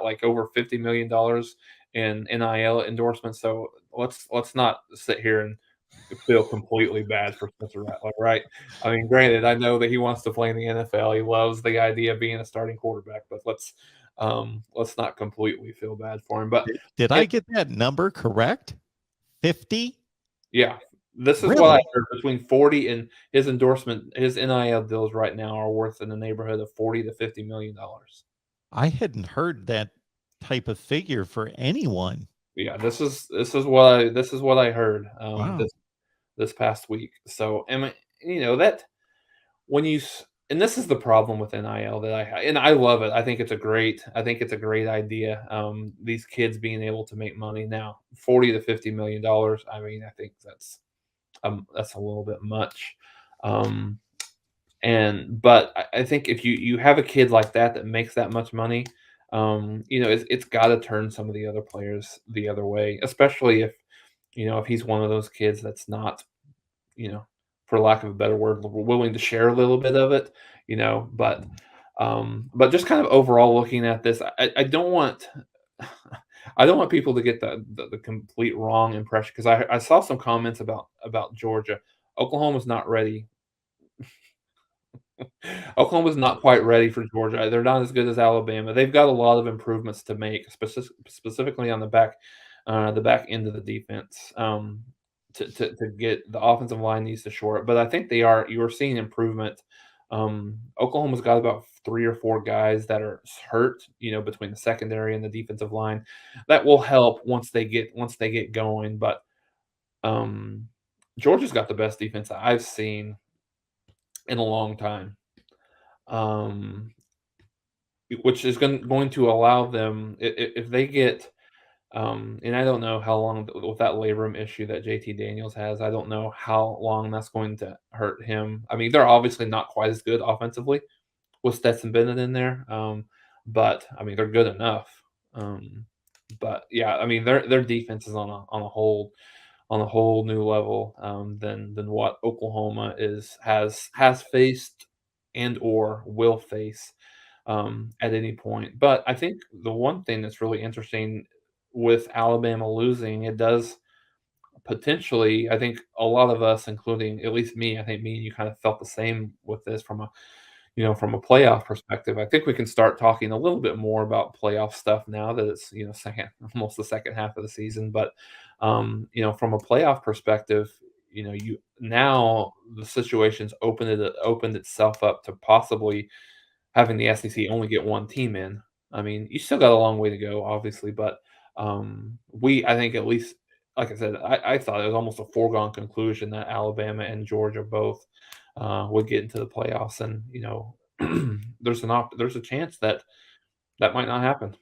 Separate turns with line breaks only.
got like over $50 million in NIL endorsements. So let's not sit here and feel completely bad for Spencer Rattler, right? I mean, granted, I know that he wants to play in the NFL. He loves the idea of being a starting quarterback, but let's not completely feel bad for him. But
Did
it,
I get that number correct? 50?
yeah, this is what I
Really?
heard between 40 and his endorsement, his NIL deals right now are worth in the neighborhood of 40 to $50 million.
I hadn't heard that type of figure for anyone.
Yeah, this is what I heard
Wow.
this past week. So, and that when and this is the problem with NIL that and I love it. I think it's a great idea. These kids being able to make money now, 40 to $50 million. I mean, I think that's a little bit much. Um, but I think if you have a kid like that makes that much money, it's got to turn some of the other players the other way, especially if he's one of those kids that's not, you know, for lack of a better word, willing to share a little bit of it, but just kind of overall looking at this, I don't want I don't want people to get the complete wrong impression because I saw some comments about Georgia. Oklahoma's not ready. Oklahoma's not quite ready for Georgia. They're not as good as Alabama. They've got a lot of improvements to make, specifically on the back end of the defense. To get the offensive line needs to shore it, but I think you're seeing improvement. Oklahoma's got about 3 or 4 guys that are hurt, between the secondary and the defensive line. That will help once they get going. But um, Georgia's got the best defense I've seen in a long time. Um, which is going to allow them if they get and I don't know how long with that labrum issue that JT Daniels has. I don't know how long that's going to hurt him. I mean, they're obviously not quite as good offensively with Stetson Bennett in there, but I mean they're good enough. Um, but yeah, I mean their defense is on a whole new level than what Oklahoma has faced and or will face at any point. But I think the one thing that's really interesting with Alabama losing, it does potentially. I think a lot of us, including at least me, I think me and you kind of felt the same with this from a playoff perspective. I think we can start talking a little bit more about playoff stuff now that it's second almost the second half of the season. But from a playoff perspective, you now the situation's opened itself up to possibly having the SEC only get one team in. I mean, you still got a long way to go, obviously, but I think at least, like I said, I thought it was almost a foregone conclusion that Alabama and Georgia both would get into the playoffs, and there's a chance that might not happen.